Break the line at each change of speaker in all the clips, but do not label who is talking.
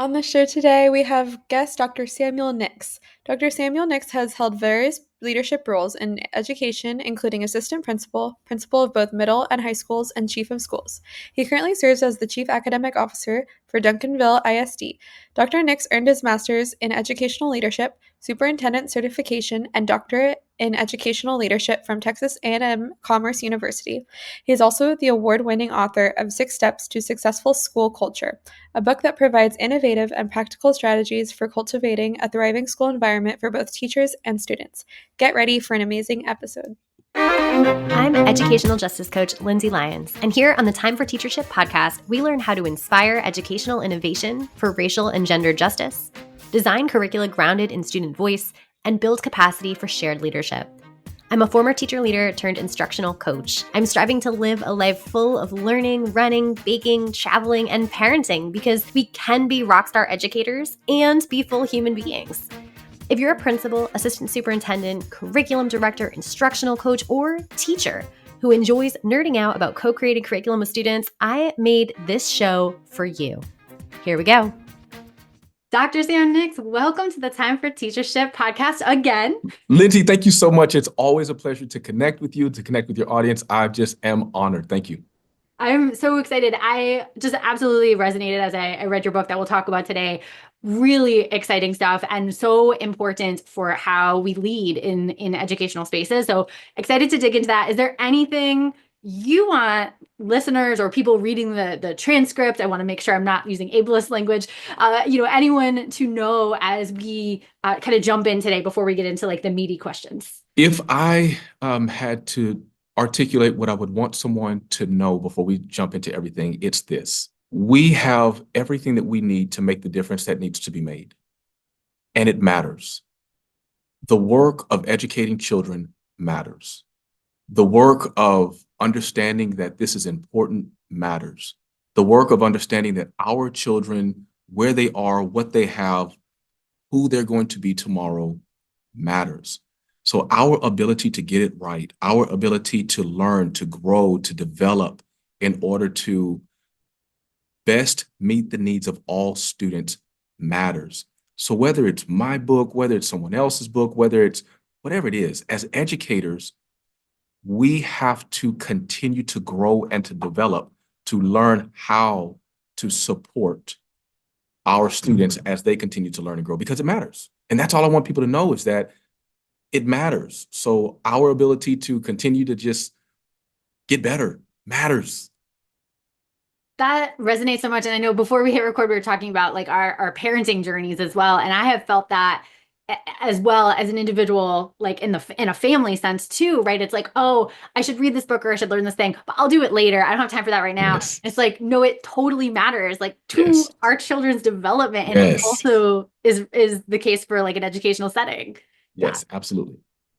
On the show today, we have guest Dr. Samuel Nix. Dr. Samuel Nix has held various leadership roles in education, including assistant principal, principal of both middle and high schools, and chief of schools. He currently serves as the chief academic officer for Duncanville ISD. Dr. Nix earned his master's in educational leadership, superintendent certification, and doctorate in educational leadership from Texas A&M Commerce University. He is also the award-winning author of 6 Steps to Successful School Culture, a book that provides innovative and practical strategies for cultivating a thriving school environment for both teachers and students. Get ready for an amazing episode.
I'm educational justice coach Lindsay Lyons, and here on the Time for Teachership podcast, we learn how to inspire educational innovation for racial and gender justice, design curricula grounded in student voice, and build capacity for shared leadership. I'm a former teacher leader turned instructional coach. I'm striving to live a life full of learning, running, baking, traveling, and parenting because we can be rockstar educators and be full human beings. If you're a principal, assistant superintendent, curriculum director, instructional coach, or teacher who enjoys nerding out about co-created curriculum with students, I made this show for you. Here we go. Dr. Sam Nix, welcome to the Time for Teachership podcast again.
Lindsay, thank you so much. It's always a pleasure to connect with you, to connect with your audience. I just am honored. Thank you.
I'm so excited. I just absolutely resonated as I read your book that we'll talk about today. Really exciting stuff and so important for how we lead in educational spaces. So excited to dig into that. Is there anything you want listeners or people reading the transcript? I want to make sure I'm not using ableist language. Anyone to know as we kind of jump in today before we get into like the meaty questions.
If I had to articulate what I would want someone to know before we jump into everything, it's this. We have everything that we need to make the difference that needs to be made. And it matters. The work of educating children matters. The work of understanding that this is important matters. The work of understanding that our children, where they are, what they have, who they're going to be tomorrow matters. So our ability to get it right, our ability to learn, to grow, to develop in order to best meet the needs of all students matters. So whether it's my book, whether it's someone else's book, whether it's whatever it is, as educators, we have to continue to grow and to develop, to learn how to support our students as they continue to learn and grow, because it matters. And that's all I want people to know is that it matters. So our ability to continue to just get better matters.
That resonates so much. And I know before we hit record, we were talking about like our parenting journeys as well. And I have felt that as well as an individual, like in a family sense too, right? It's like, oh, I should read this book or I should learn this thing, but I'll do it later. I don't have time for that right now.
Yes.
It's like, no, it totally matters, like to
Yes.
our children's development. And
Yes.
it also is the case for like an educational setting.
Yes, absolutely.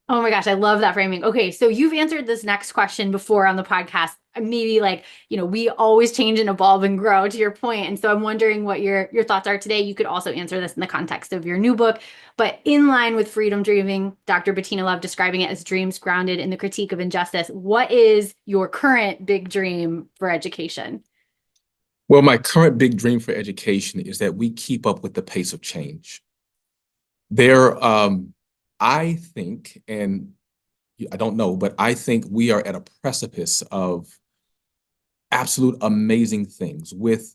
Oh my gosh, I love that framing. Okay, so you've answered this next question before on the podcast. Maybe like, we always change and evolve and grow to your point. And so I'm wondering what your thoughts are today. You could also answer this in the context of your new book, but in line with freedom dreaming, Dr. Bettina Love describing it as dreams grounded in the critique of injustice. What is your current big dream for education?
Well, my current big dream for education is that we keep up with the pace of change. I think, and I don't know, but I think we are at a precipice of absolute amazing things with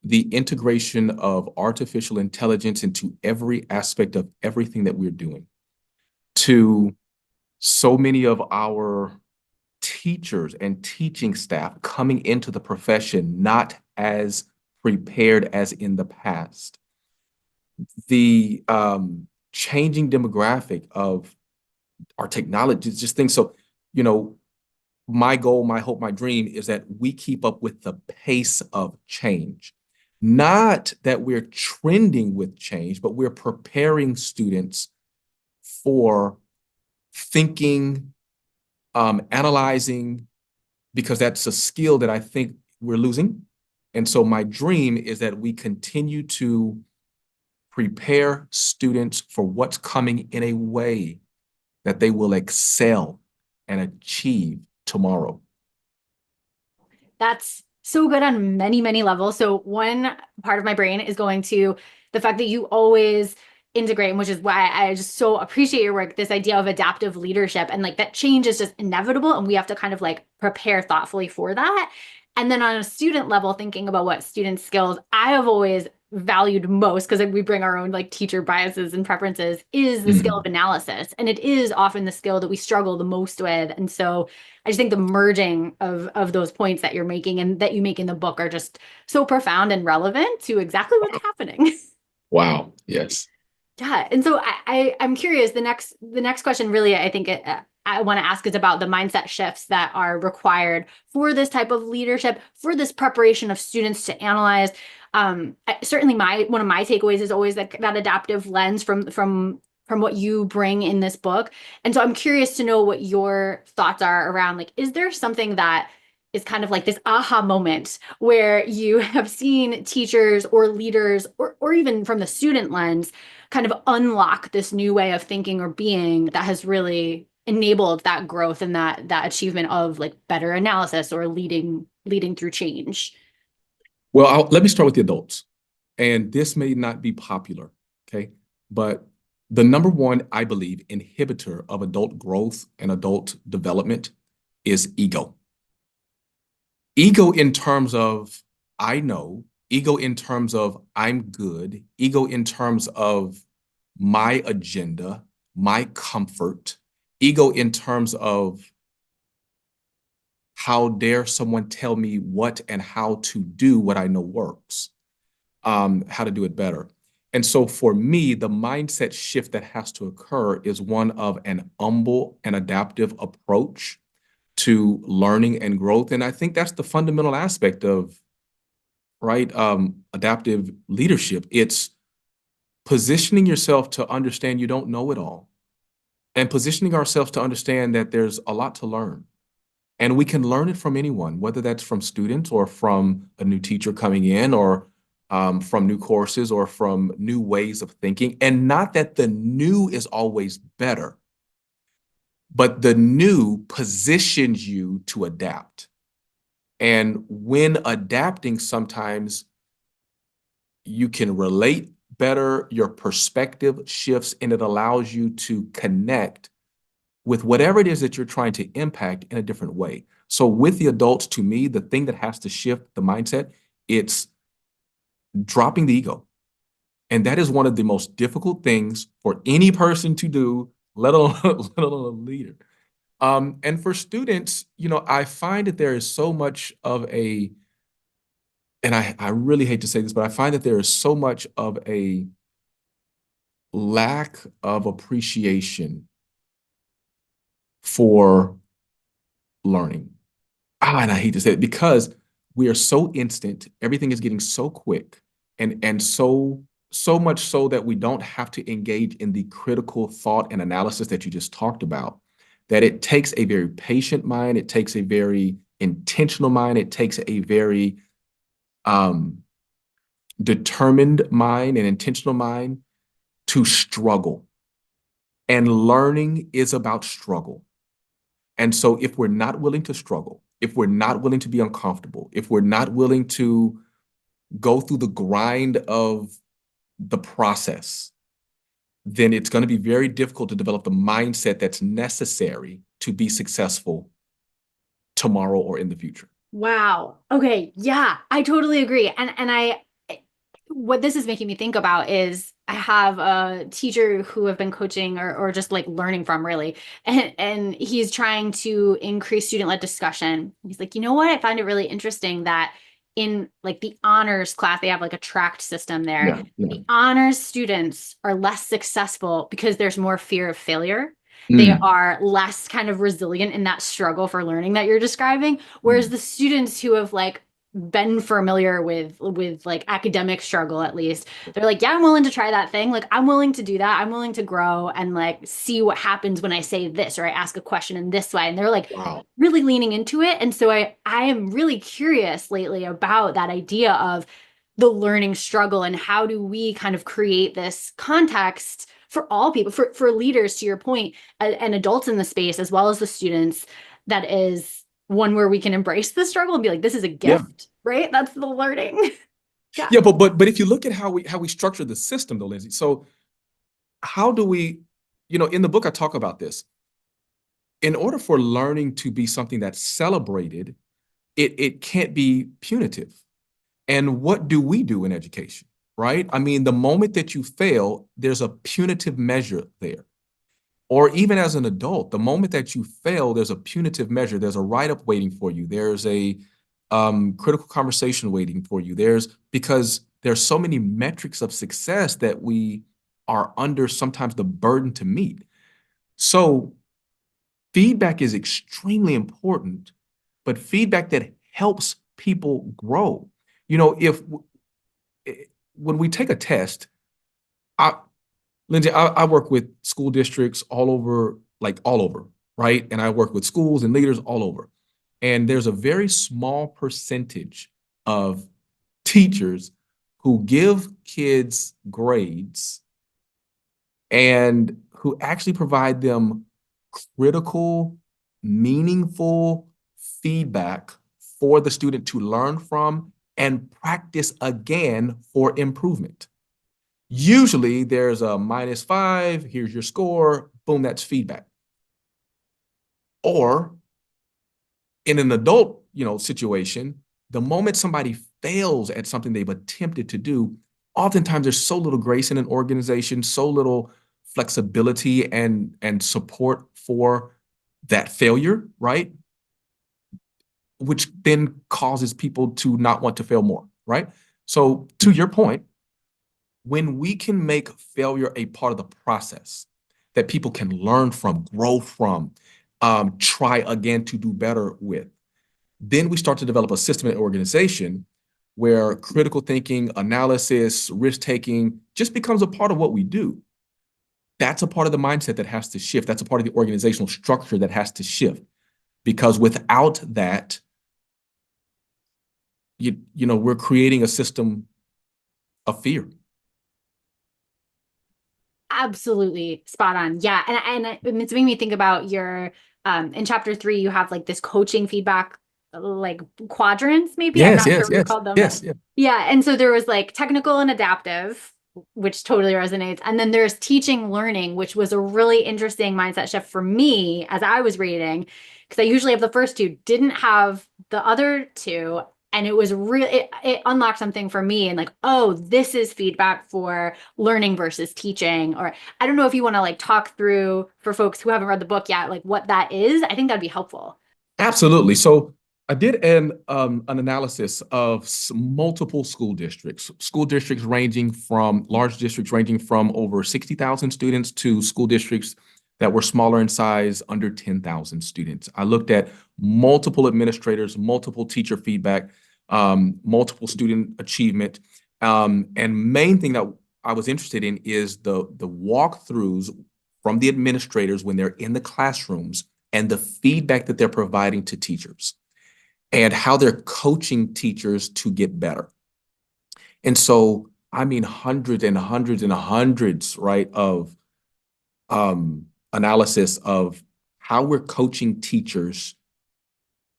the integration of artificial intelligence into every aspect of everything that we're doing. To so many of our teachers and teaching staff coming into the profession not as prepared as in the past. The changing demographic of our technology, just things. So, my goal, my hope, my dream is that we keep up with the pace of change. Not that we're trending with change, but we're preparing students for thinking, analyzing, because that's a skill that I think we're losing. And so my dream is that we continue to prepare students for what's coming in a way that they will excel and achieve tomorrow.
That's
so good on many, many levels. So one part of my brain is going to the fact that you always integrate, and which is why I just so appreciate your work, this idea of adaptive leadership, and like that change is just inevitable and we have to kind of like prepare thoughtfully for that. And then on a student level, thinking about what student skills I have always valued most, because we bring our own like teacher biases and preferences, is the skill of analysis. And it is often the skill that we struggle the most with. And so I just think the merging of those points that you're making and that you make in the book are just so profound and relevant to exactly what's happening.
Wow. Yes.
Yeah. And so I'm curious, the next question really, I think I want to ask is about the mindset shifts that are required for this type of leadership, for this preparation of students to analyze. Certainly one of my takeaways is always that adaptive lens from what you bring in this book. And so I'm curious to know what your thoughts are around, like, is there something that is kind of like this aha moment where you have seen teachers or leaders or even from the student lens kind of unlock this new way of thinking or being that has really enabled that growth and that achievement of like better analysis or leading through change?
Well, let me start with the adults. And this may not be popular, okay? But the number one, I believe, inhibitor of adult growth and adult development is ego. Ego in terms of I know, ego in terms of I'm good, ego in terms of my agenda, my comfort, ego in terms of how dare someone tell me what and how to do what I know works, how to do it better. And so for me, the mindset shift that has to occur is one of an humble and adaptive approach to learning and growth. And I think that's the fundamental aspect of, right, adaptive leadership. It's positioning yourself to understand you don't know it all and positioning ourselves to understand that there's a lot to learn. And we can learn it from anyone, whether that's from students or from a new teacher coming in or from new courses or from new ways of thinking. And not that the new is always better, but the new positions you to adapt. And when adapting, sometimes you can relate better, your perspective shifts, and it allows you to connect with whatever it is that you're trying to impact in a different way. So with the adults, to me, the thing that has to shift the mindset, it's dropping the ego. And that is one of the most difficult things for any person to do, let alone, let alone a leader. And for students, I find that there is so much of and I really hate to say this, but I find that there is so much of a lack of appreciation for learning. And I hate to say it because we are so instant, everything is getting so quick and so much so that we don't have to engage in the critical thought and analysis that you just talked about. That it takes a very patient mind, it takes a very intentional mind, it takes a very determined mind and intentional mind to struggle. And learning is about struggle. And so if we're not willing to struggle, if we're not willing to be uncomfortable, if we're not willing to go through the grind of the process, then it's going to be very difficult to develop the mindset that's necessary to be successful tomorrow or in the future.
Wow. Okay. Yeah, I totally agree. And what this is making me think about is I have a teacher who I've been coaching or just like learning from really. And he's trying to increase student-led discussion. He's like, you know what? I find it really interesting that in like the honors class, they have like a tracked system there.
Yeah, yeah.
The honors students are less successful because there's more fear of failure. They are less kind of resilient in that struggle for learning that you're describing. Whereas the students who have like been familiar with like academic struggle, at least they're like, yeah, I'm willing to try that thing. Like I'm willing to do that. I'm willing to grow and like see what happens when I say this or I ask a question in this way. And they're like
Wow.
really leaning into it. And so I am really curious lately about that idea of the learning struggle and how do we kind of create this context for all people, for leaders, to your point, and adults in the space, as well as the students, that is one where we can embrace the struggle and be like, this is a
Yeah.
gift, right? That's the learning.
Yeah, but if you look at how we structure the system though, Lindsay, so how do we, in the book I talk about this. In order for learning to be something that's celebrated, it can't be punitive. And what do we do in education, right? I mean, the moment that you fail, there's a punitive measure there. Or even as an adult, the moment that you fail, there's a punitive measure. There's a write-up waiting for you. There's a critical conversation waiting for you. Because there's so many metrics of success that we are under sometimes the burden to meet. So feedback is extremely important, but feedback that helps people grow. If when we take a test, I, Lindsay, I work with school districts all over, right? And I work with schools and leaders all over. And there's a very small percentage of teachers who give kids grades and who actually provide them critical, meaningful feedback for the student to learn from and practice again for improvement. Usually there's a -5, here's your score, boom, that's feedback. Or in an adult, situation, the moment somebody fails at something they've attempted to do, oftentimes there's so little grace in an organization, so little flexibility and support for that failure, right? Which then causes people to not want to fail more, right? So to your point, when we can make failure a part of the process that people can learn from, grow from, try again to do better with, then we start to develop a system and organization where critical thinking, analysis, risk-taking just becomes a part of what we do. That's a part of the mindset that has to shift. That's a part of the organizational structure that has to shift. Because without that, we're creating a system of fear.
Absolutely spot on. Yeah. And it's making me think about your, in chapter 3, you have like this coaching feedback, like quadrants, maybe. I'm
Yes,
not sure
yes,
what you
yes,
called them.
yes, yes.
Yeah. And so there was like technical and adaptive, which totally resonates. And then there's teaching learning, which was a really interesting mindset shift for me as I was reading, because I usually have the first two, didn't have the other two. And it was really, it unlocked something for me and like, oh, this is feedback for learning versus teaching. Or I don't know if you want to like talk through for folks who haven't read the book yet, like what that is. I think that'd be helpful.
Absolutely. So I did an analysis of multiple school districts ranging from large districts ranging from over 60,000 students to school districts that were smaller in size, under 10,000 students. I looked at multiple administrators, multiple teacher feedback, multiple student achievement. And main thing that I was interested in is the walkthroughs from the administrators when they're in the classrooms and the feedback that they're providing to teachers and how they're coaching teachers to get better. And so, I mean, hundreds and hundreds and hundreds, right, of analysis of how we're coaching teachers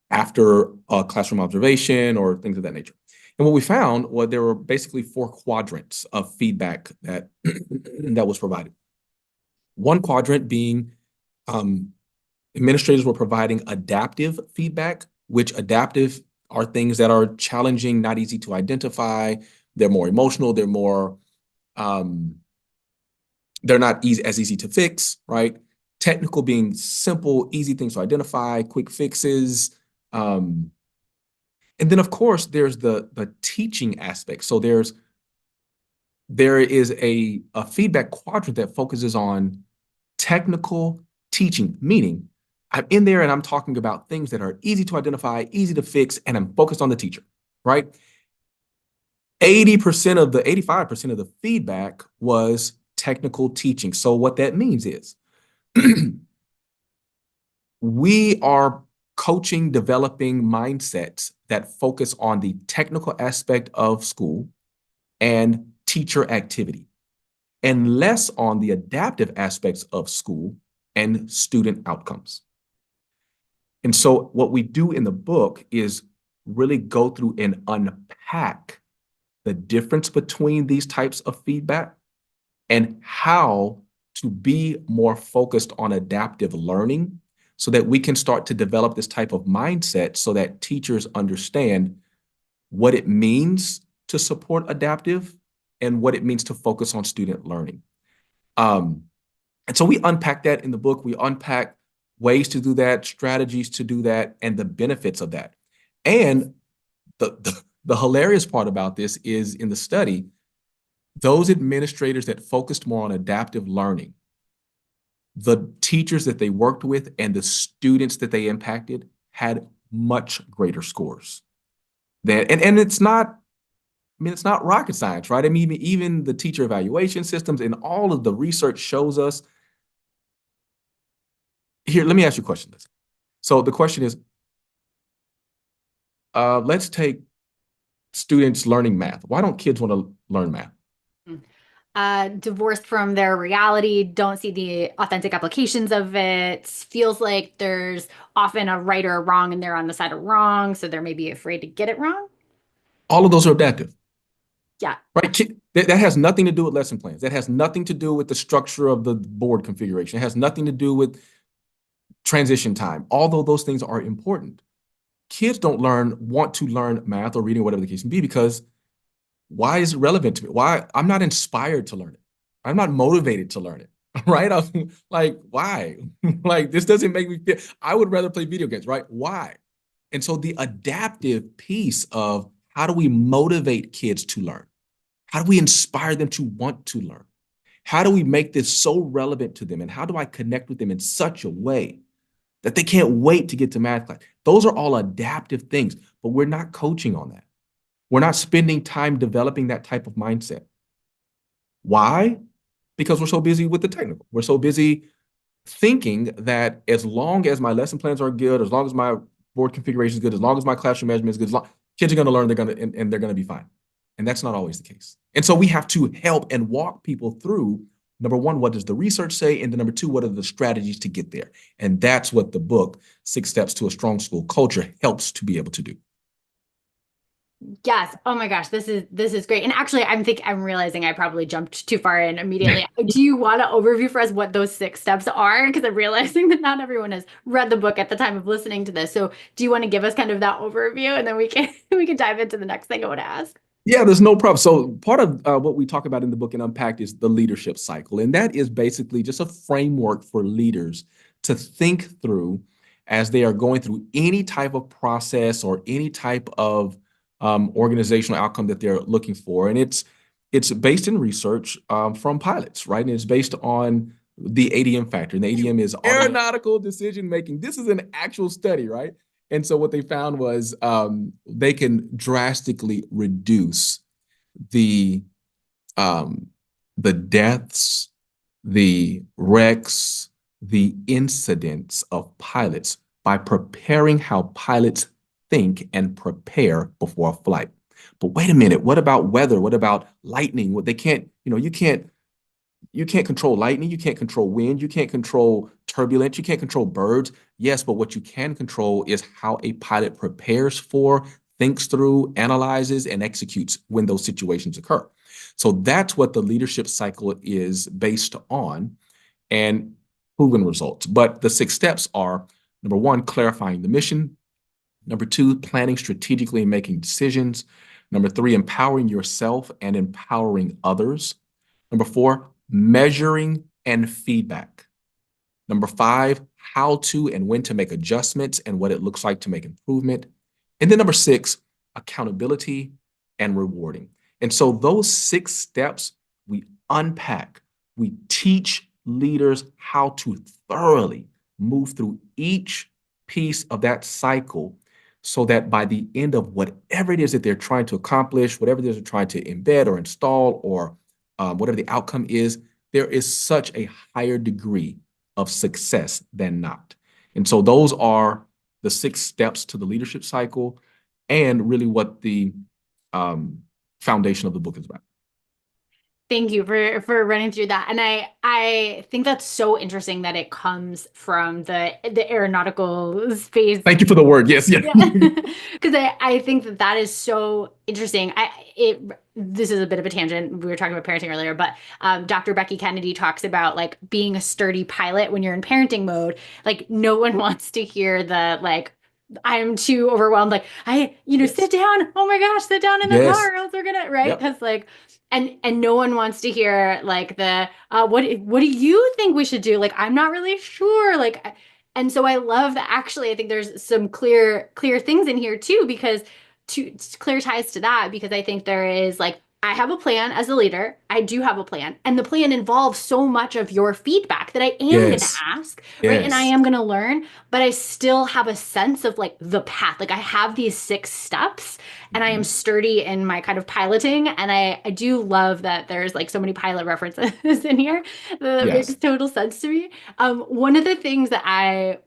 after a classroom observation or things of that nature. And what we found was there were basically 4 quadrants of feedback that that was provided. One quadrant being administrators were providing adaptive feedback, which adaptive are things that are challenging, not easy to identify. They're more emotional. They're more, they're not as easy to fix, right? Technical being simple, easy things to identify, quick fixes. And then, of course, there's the teaching aspect. So there is a feedback quadrant that focuses on technical teaching, meaning I'm in there and I'm talking about things that are easy to identify, easy to fix, and I'm focused on the teacher, right? 85% of the feedback was technical teaching. So what that means is we are coaching, developing mindsets that focus on the technical aspect of school and teacher activity, and less on the adaptive aspects of school and student outcomes. And so what we do in the book is really go through and unpack the difference between these types of feedback and how to be more focused on adaptive learning so that we can start to develop this type of mindset so that teachers understand what it means to support adaptive and what it means to focus on student learning. And so we unpack that in the book. We unpack ways to do that, strategies to do that, and the benefits of that. And the hilarious part about this is in the study, those administrators that focused more on adaptive learning, the teachers that they worked with and the students that they impacted had much greater scores. And it's not, it's not rocket science, right? I mean, even the teacher evaluation systems and all of the research shows us. Here, let me ask you a question. So the question is, let's take students learning math. Why don't kids want to learn math?
Divorced from their reality, don't see the authentic applications of it, feels like there's often a right or a wrong and they're on the side of wrong, so they're maybe afraid to get it wrong.
All of those are adaptive.
Yeah.
Right. That has nothing to do with lesson plans. That has nothing to do with the structure of the board configuration. It has nothing to do with transition time, although those things are important. Kids don't want to learn math or reading, whatever the case may be, because why is it relevant to me? Why? I'm not inspired to learn it. I'm not motivated to learn it. Right? I'm like, why? Like, this doesn't make me feel, I would rather play video games, right? Why? And so the adaptive piece of how do we motivate kids to learn? How do we inspire them to want to learn? How do we make this so relevant to them? And how do I connect with them in such a way that they can't wait to get to math class? Those are all adaptive things, but we're not coaching on that. We're not spending time developing that type of mindset. Why? Because we're so busy with the technical. We're so busy thinking that as long as my lesson plans are good, as long as my board configuration is good, as long as my classroom management is good, kids are going to learn, they're going to be fine. And that's not always the case. And so we have to help and walk people through, number one, what does the research say? And then number two, what are the strategies to get there? And that's what the book, 6 Steps to a Strong School Culture, helps to be able to do.
Yes. Oh my gosh, this is great. And actually, I'm realizing I probably jumped too far in immediately. Do you want to overview for us what those 6 steps are? Because I'm realizing that not everyone has read the book at the time of listening to this. So do you want to give us kind of that overview, and then we can we can dive into the next thing I want to ask?
Yeah, there's no problem. So part of what we talk about in the book and unpacked is the leadership cycle. And that is basically just a framework for leaders to think through as they are going through any type of process or any type of organizational outcome that they're looking for. And it's based in research from pilots, right? And it's based on the ADM factor. And the ADM is aeronautical decision making. This is an actual study, right? And so what they found was they can drastically reduce the the deaths, the wrecks, the incidents of pilots by preparing how pilots think and prepare before a flight. But wait a minute, what about weather? What about lightning? What they can't, you can't control lightning, you can't control wind, you can't control turbulence, you can't control birds. Yes, but what you can control is how a pilot prepares for, thinks through, analyzes, and executes when those situations occur. So that's what the leadership cycle is based on and proven results. But the 6 steps are, number one, clarifying the mission. Number two, planning strategically and making decisions. Number three, empowering yourself and empowering others. Number four, measuring and feedback. Number five, how to and when to make adjustments and what it looks like to make improvement. And then number 6, accountability and rewarding. And so those 6 steps we unpack, we teach leaders how to thoroughly move through each piece of that cycle so that by the end of whatever it is that they're trying to accomplish, whatever it is they're trying to embed or install or whatever the outcome is, there is such a higher degree of success than not. And so those are the 6 steps to the leadership cycle and really what the foundation of the book is about.
Thank you for running through that. And I think that's so interesting that it comes from the aeronautical space.
Thank you for the word. Yes, yeah.
Yeah. Because I think that that is so interesting. This is a bit of a tangent. We were talking about parenting earlier, but Dr. Becky Kennedy talks about like being a sturdy pilot when you're in parenting mode. Like no one wants to hear the like I'm too overwhelmed. Like
Yes.
sit down. Oh my gosh, sit down in the
Yes.
car, or else they're gonna right.
Yep.
Because like, and no one wants to hear like the what do you think we should do? Like I'm not really sure. Like, and so I love that. Actually, I think there's some clear things in here too, because to clear ties to that, because I think there is like I have a plan as a leader. I do have a plan. And the plan involves so much of your feedback that I am going to
Yes.
ask, right? And I
Yes.
am going to learn, but I still have a sense of like the path. Like I have these 6 steps and I am
Mhm.
sturdy in my kind of piloting. And I do love that there's like so many pilot references in here. That makes
Yes.
total sense to me. One of the things that I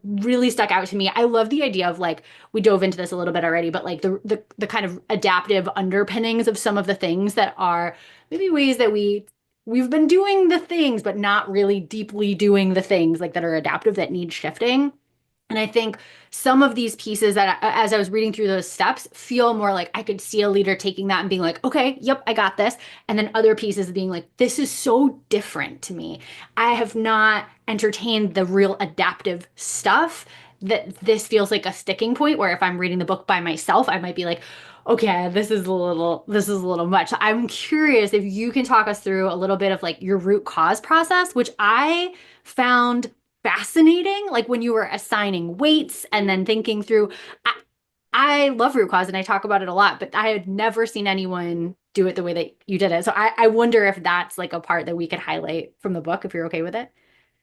really stuck out to me, I love the idea of like, we dove into this a little bit already, but like the kind of adaptive underpinnings of some of the things that are maybe ways that we've been doing the things, but not really deeply doing the things like that are adaptive that need shifting. And I think some of these pieces that, as I was reading through those steps, feel more like I could see a leader taking that and being like, okay, yep, I got this. And then other pieces being like, this is so different to me. I have not entertained the real adaptive stuff that this feels like a sticking point where if I'm reading the book by myself, I might be like, okay, this is a little much. I'm curious if you can talk us through a little bit of like your root cause process, which I found fascinating, like when you were assigning weights and then thinking through. I love root cause and I talk about it a lot, but I had never seen anyone do it the way that you did it. So I wonder if that's like a part that we could highlight from the book if you're okay with it.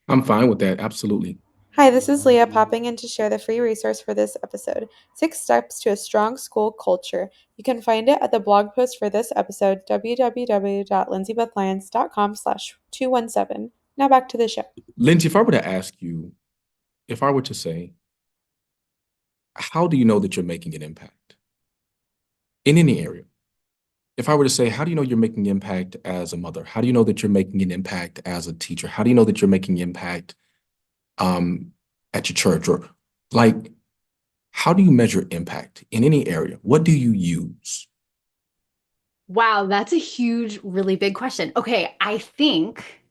I'm fine with that. Absolutely.
Hi, this is Leah popping in to share the free resource for this episode, 6 Steps to a Strong School Culture. You can find it at the blog post for this episode, www.lindsaybethlyons.com/217. Now back to the show.
Lindsay, if I were to ask you, if I were to say, how do you know that you're making an impact in any area? If I were to say, how do you know you're making impact as a mother? How do you know that you're making an impact as a teacher? How do you know that you're making impact um, at your church? Or like, how do you measure impact in any area? What do you use?
Wow, that's a huge, really big question. Okay, I think,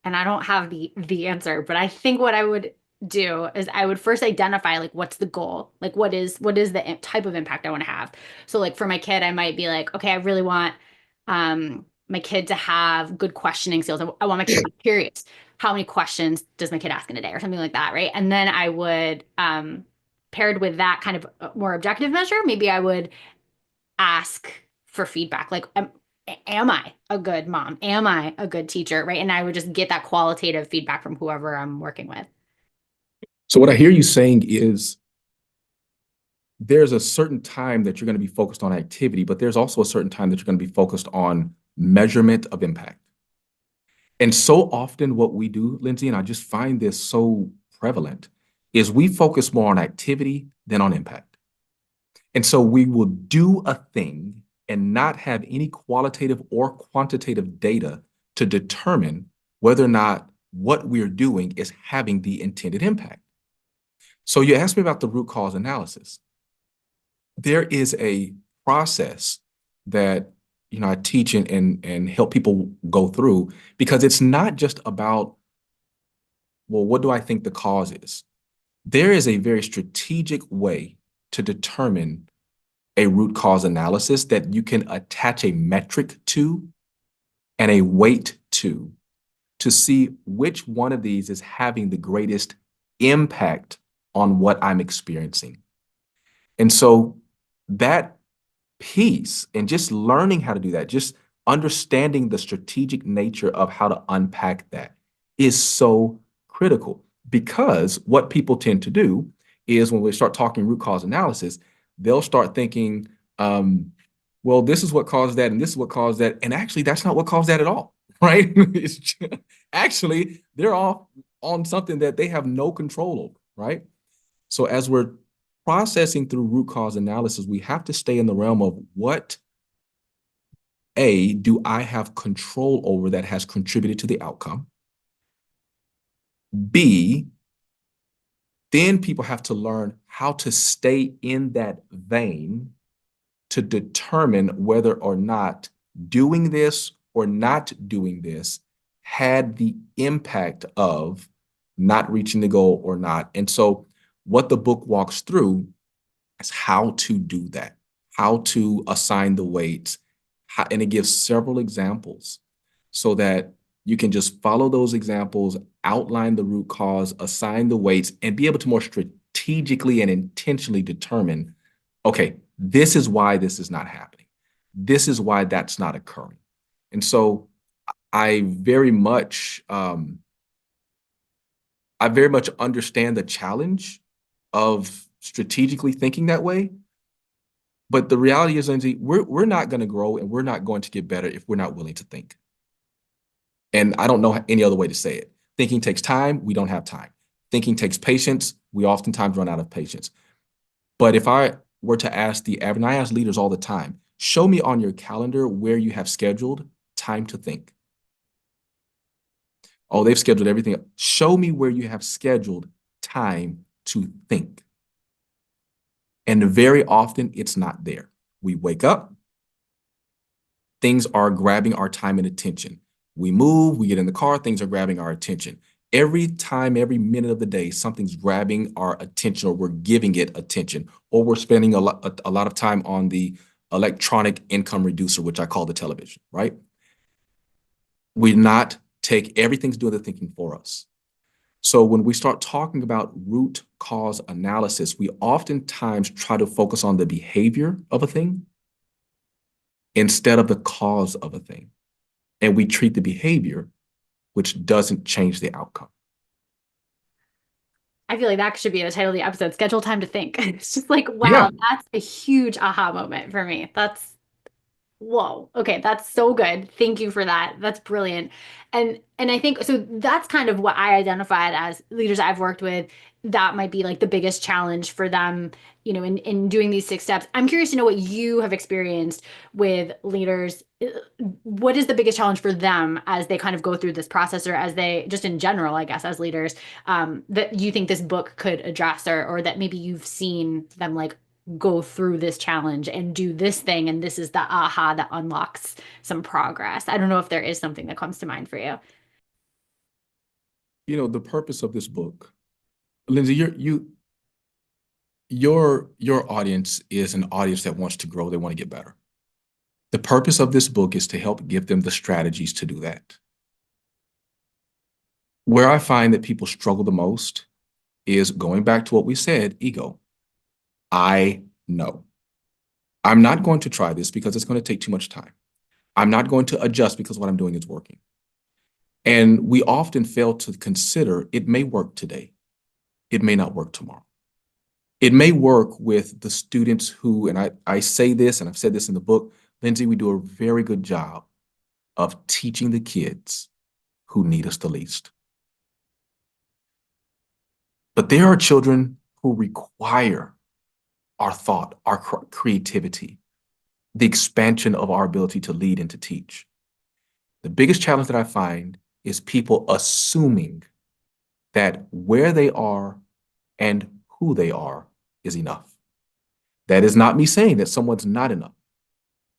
and I don't have the answer, but I think what I would do is I would first identify like what's the goal? Like what is the type of impact I want to have? So like for my kid, I might be like, okay, I really want my kid to have good questioning skills. I want my kid to be curious. How many questions does my kid ask in a day or something like that, right? And then I would paired with that kind of more objective measure, maybe I would ask for feedback. Like, am I a good mom? Am I a good teacher? Right. And I would just get that qualitative feedback from whoever I'm working with.
So what I hear you saying is there's a certain time that you're going to be focused on activity, but there's also a certain time that you're going to be focused on measurement of impact. And so often what we do, Lindsay, and I just find this so prevalent, is we focus more on activity than on impact. And so we will do a thing and not have any qualitative or quantitative data to determine whether or not what we're doing is having the intended impact. So you asked me about the root cause analysis. There is a process that I teach and help people go through, because it's not just about, well, what do I think the cause is? There is a very strategic way to determine a root cause analysis that you can attach a metric to and a weight to see which one of these is having the greatest impact on what I'm experiencing. And so that piece and just learning how to do that, just understanding the strategic nature of how to unpack that is so critical, because what people tend to do is when we start talking root cause analysis, they'll start thinking, well, this is what caused that and this is what caused that. And actually, that's not what caused that at all, right? It's just, actually, they're all on something that they have no control over, right? So as we're processing through root cause analysis, we have to stay in the realm of what A, do I have control over that has contributed to the outcome? B, then people have to learn how to stay in that vein to determine whether or not doing this or not doing this had the impact of not reaching the goal or not. And so what the book walks through is how to do that, how to assign the weights, and it gives several examples so that you can just follow those examples, outline the root cause, assign the weights, and be able to more strategically and intentionally determine, okay, this is why this is not happening. This is why that's not occurring. And so I very much, I very much understand the challenge of strategically thinking that way. But the reality is, Lindsay, we're not going to grow and we're not going to get better if we're not willing to think. And I don't know any other way to say it. Thinking takes time. We don't have time. Thinking takes patience. We oftentimes run out of patience. But if I were to ask and I ask leaders all the time, show me on your calendar where you have scheduled time to think. Oh, they've scheduled everything. Show me where you have scheduled time to think. And very often it's not there. We wake up, things are grabbing our time and attention. We move, we get in the car, things are grabbing our attention. Every time, every minute of the day, something's grabbing our attention or we're giving it attention, or we're spending a lot of time on the electronic income reducer, which I call the television, right? We not take everything's doing the thinking for us. So when we start talking about root cause analysis, we oftentimes try to focus on the behavior of a thing instead of the cause of a thing. And we treat the behavior, which doesn't change the outcome.
I feel like that should be the title of the episode, Schedule Time to Think. It's just like, wow,
Yeah.
that's a huge aha moment for me. Whoa. Okay, that's so good. Thank you for that. That's brilliant. And I think so that's kind of what I identified as leaders I've worked with. That might be like the biggest challenge for them, in doing these 6 steps. I'm curious to know what you have experienced with leaders. What is the biggest challenge for them as they kind of go through this process, or as they just in general, I guess, as leaders, that you think this book could address, or that maybe you've seen them like go through this challenge and do this thing, and this is the aha that unlocks some progress. I don't know if there is something that comes to mind for you.
The purpose of this book, Lindsay, your audience is an audience that wants to grow. They want to get better. The purpose of this book is to help give them the strategies to do that. Where I find that people struggle the most is going back to what we said, ego. I know. I'm not going to try this because it's going to take too much time. I'm not going to adjust because what I'm doing is working. And we often fail to consider it may work today. It may not work tomorrow. It may work with the students who, and I say this, and I've said this in the book, Lindsay, we do a very good job of teaching the kids who need us the least. But there are children who require our thought, our creativity, the expansion of our ability to lead and to teach. The biggest challenge that I find is people assuming that where they are and who they are is enough. That is not me saying that someone's not enough.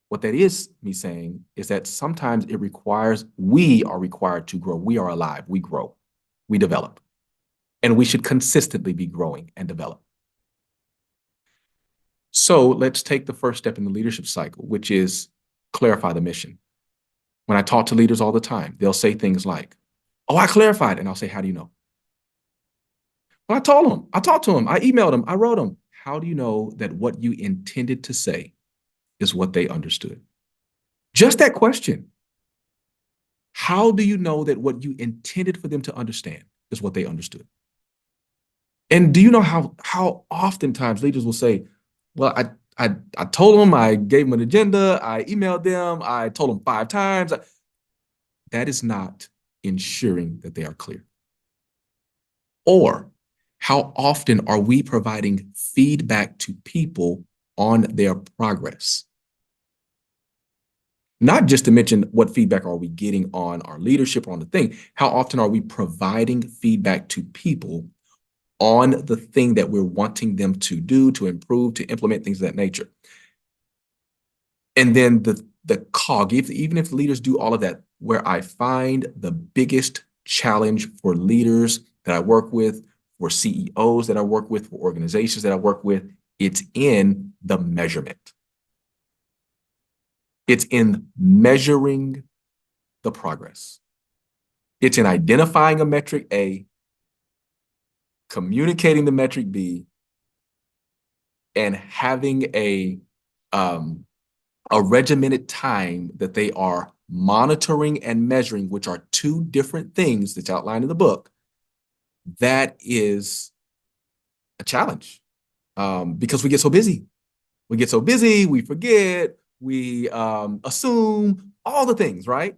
What that is me saying is that sometimes we are required to grow. We are alive. We grow. We develop. And we should consistently be growing and develop. So let's take the first step in the leadership cycle, which is clarify the mission. When I talk to leaders all the time, they'll say things like, oh, I clarified. And I'll say, how do you know? Well, I talked to them, I emailed them, I wrote them. How do you know that what you intended to say is what they understood? Just that question. How do you know that what you intended for them to understand is what they understood? And do you know how oftentimes leaders will say, well, I told them, I gave them an agenda, I emailed them, I told them 5 times. That is not ensuring that they are clear. Or how often are we providing feedback to people on their progress? Not just to mention what feedback are we getting on our leadership or on the thing. How often are we providing feedback to people on the thing that we're wanting them to do, to improve, to implement, things of that nature? And then the cog, even if leaders do all of that, where I find the biggest challenge for leaders that I work with, for CEOs that I work with, for organizations that I work with, it's in the measurement. It's in measuring the progress. It's in identifying a metric A, communicating the metric B, and having a regimented time that they are monitoring and measuring, which are two different things that's outlined in the book. That is a challenge because we get so busy. We get so busy, we forget, we assume all the things, right?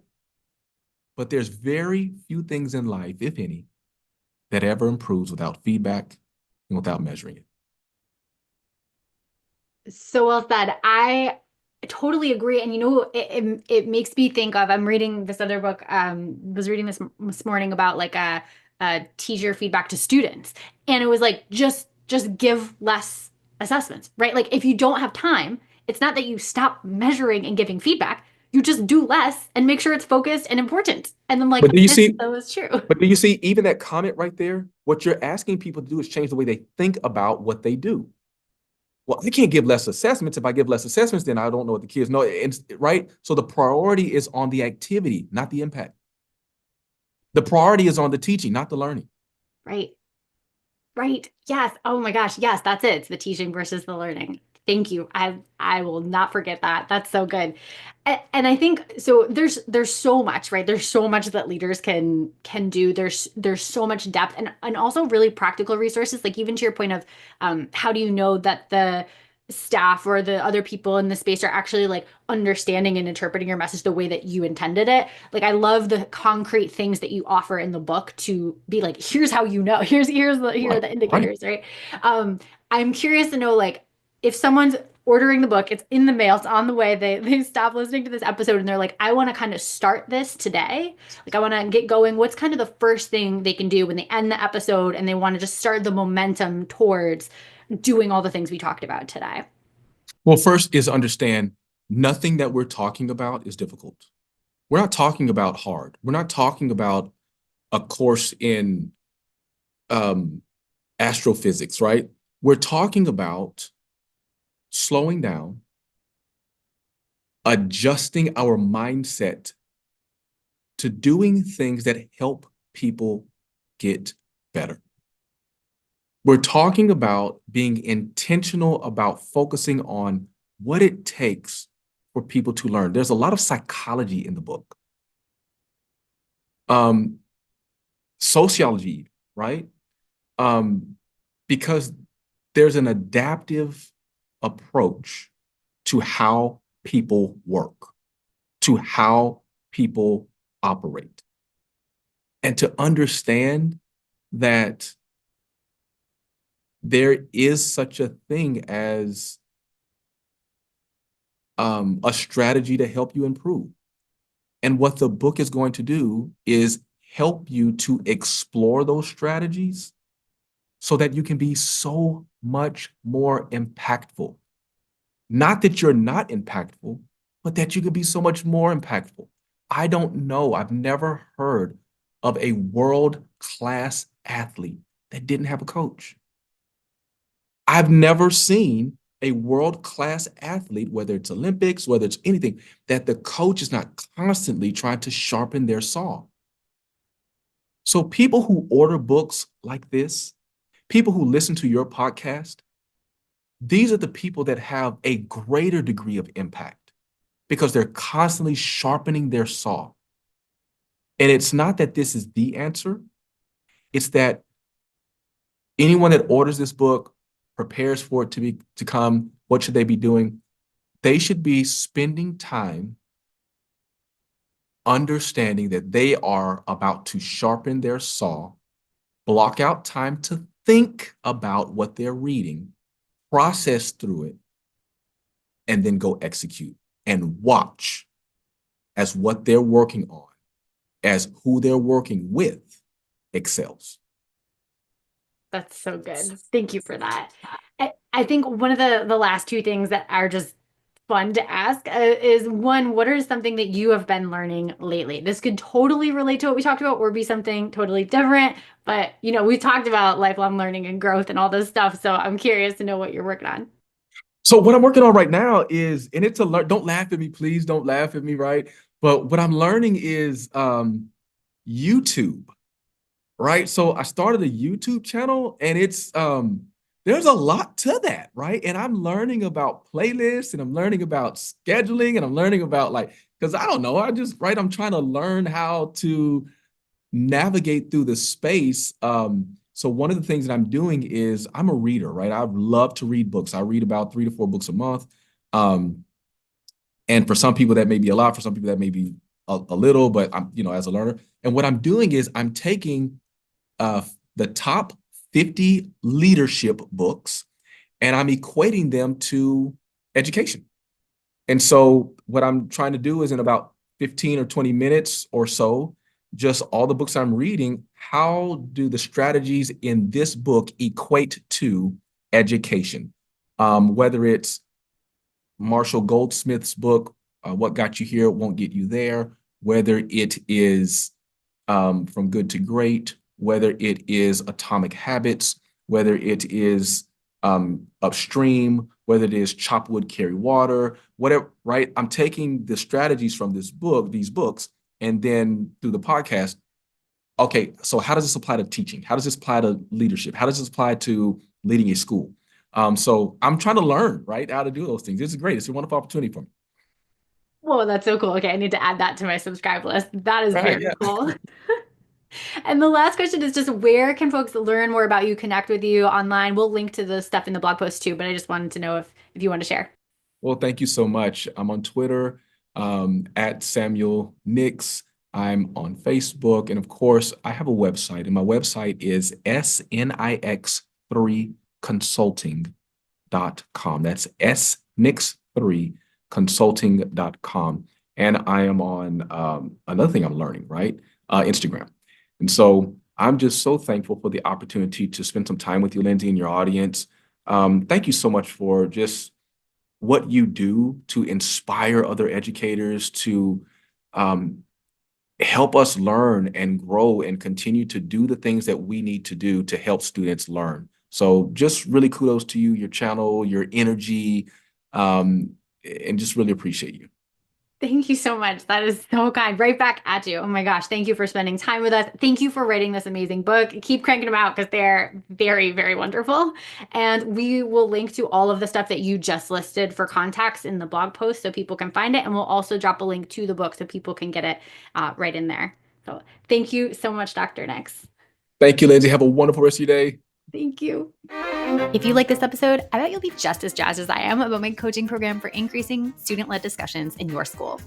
But there's very few things in life, if any, that ever improves without feedback and without measuring it.
So well said. I totally agree. And it makes me think of, I'm reading this other book, was reading this morning about like a teacher feedback to students. And it was like, just give less assessments, right? Like if you don't have time, it's not that you stop measuring and giving feedback. You just do less and make sure it's focused and important. And then like,
But do you
this
see,
though is true.
but do you see even that comment right there? What you're asking people to do is change the way they think about what they do. Well, I can't give less assessments. If I give less assessments, then I don't know what the kids know. It's, right? So the priority is on the activity, not the impact. The priority is on the teaching, not the learning.
Right. Right. Yes. Oh my gosh. Yes, that's it. It's the teaching versus the learning. Thank you. I will not forget that. That's so good. And I think so there's so much, right? There's so much that leaders can do. There's so much depth and also really practical resources. Like even to your point of how do you know that the staff or the other people in the space are actually like understanding and interpreting your message the way that you intended it. Like I love the concrete things that you offer in the book to be like, here's how you know. Here are the indicators, right? I'm curious to know like if someone's ordering the book, it's in the mail, it's on the way, they stop listening to this episode and they're like, I want to kind of start this today. Like I want to get going. What's kind of the first thing they can do when they end the episode and they want to just start the momentum towards doing all the things we talked about today?
Well, first is understand nothing that we're talking about is difficult. We're not talking about hard. We're not talking about a course in astrophysics, right? We're talking about slowing down, adjusting our mindset to doing things that help people get better. We're talking about being intentional about focusing on what it takes for people to learn. There's a lot of psychology in the book. Sociology, right? Because there's an adaptive approach to how people work, to how people operate. And to understand that there is such a thing as a strategy to help you improve. And what the book is going to do is help you to explore those strategies so that you can be so much more impactful. Not that you're not impactful, but that you can be so much more impactful. I don't know. I've never heard of a world-class athlete that didn't have a coach. I've never seen a world-class athlete, whether it's Olympics, whether it's anything, that the coach is not constantly trying to sharpen their saw. So people who order books like this, people who listen to your podcast, these are the people that have a greater degree of impact because they're constantly sharpening their saw. And it's not that this is the answer. It's that anyone that orders this book, prepares for it to come, what should they be doing? They should be spending time understanding that they are about to sharpen their saw, block out time to think about what they're reading, process through it, and then go execute and watch as what they're working on, as who they're working with, excels.
That's so good. Thank you for that. I think one of the last two things that are just fun to ask is one, what is something that you have been learning lately? This could totally relate to what we talked about or be something totally different. But, we talked about lifelong learning and growth and all this stuff. So I'm curious to know what you're working on.
So what I'm working on right now is, and it's don't laugh at me, please don't laugh at me, right? But what I'm learning is YouTube. Right. So I started a YouTube channel, and it's there's a lot to that, right? And I'm learning about playlists, and I'm learning about scheduling, and I'm learning about because I don't know, I'm trying to learn how to navigate through the space. So one of the things that I'm doing is I'm a reader, right? I love to read books. I read about 3 to 4 books a month. And for some people that may be a lot, for some people that may be a little, but I'm, as a learner. And what I'm doing is I'm taking the top 50 leadership books, and I'm equating them to education. And so what I'm trying to do is, in about 15 or 20 minutes or so, just all the books I'm reading, how do the strategies in this book equate to education? Whether it's Marshall Goldsmith's book, What Got You Here Won't Get You There, whether it is From Good to Great, whether it is Atomic Habits, whether it is Upstream, whether it is Chop Wood, Carry Water, whatever, right? I'm taking the strategies from these books, and then through the podcast, okay, so how does this apply to teaching? How does this apply to leadership? How does this apply to leading a school? So I'm trying to learn, right, how to do those things. This is great. It's a wonderful opportunity for me.
Whoa, that's so cool. Okay, I need to add that to my subscribe list. That is
Right,
very cool. And the last question is just, where can folks learn more about you, connect with you online? We'll link to the stuff in the blog post too, but I just wanted to know if you want to share.
Well, thank you so much. I'm on Twitter at Samuel Nix. I'm on Facebook. And of course, I have a website, and my website is snix3consulting.com. That's snix3consulting.com. And I am on another thing I'm learning, right? Instagram. And so I'm just so thankful for the opportunity to spend some time with you, Lindsay, and your audience. Thank you so much for just what you do to inspire other educators, to help us learn and grow and continue to do the things that we need to do to help students learn. So just really kudos to you, your channel, your energy, and just really appreciate you.
Thank you so much. That is so kind. Right back at you. Oh my gosh. Thank you for spending time with us. Thank you for writing this amazing book. Keep cranking them out because they're very, very wonderful. And we will link to all of the stuff that you just listed for contacts in the blog post so people can find it. And we'll also drop a link to the book so people can get it right in there. So thank you so much, Dr. Nix.
Thank you, Lindsay. Have a wonderful rest of your day.
Thank you.
If you like this episode, I bet you'll be just as jazzed as I am about my coaching program for increasing student-led discussions in your school.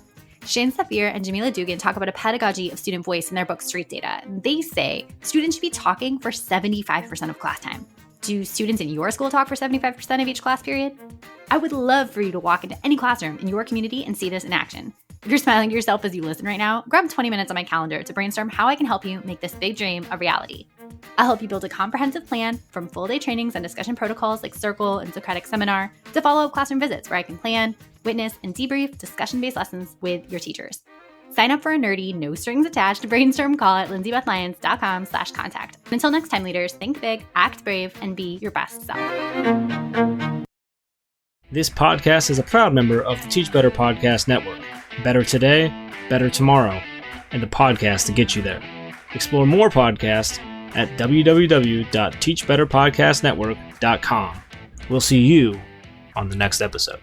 Shane Safir and Jamila Dugan talk about a pedagogy of student voice in their book, Street Data. They say students should be talking for 75% of class time. Do students in your school talk for 75% of each class period? I would love for you to walk into any classroom in your community and see this in action. If you're smiling to yourself as you listen right now, grab 20 minutes on my calendar to brainstorm how I can help you make this big dream a reality. I'll help you build a comprehensive plan, from full-day trainings and discussion protocols like Circle and Socratic Seminar to follow-up classroom visits where I can plan, witness, and debrief discussion-based lessons with your teachers. Sign up for a nerdy, no-strings-attached brainstorm call at lindsaybethlyons.com/contact. Until next time, leaders, think big, act brave, and be your best self.
This podcast is a proud member of the Teach Better Podcast Network. Better today, better tomorrow, and the podcast to get you there. Explore more podcasts at www.teachbetterpodcastnetwork.com. We'll see you on the next episode.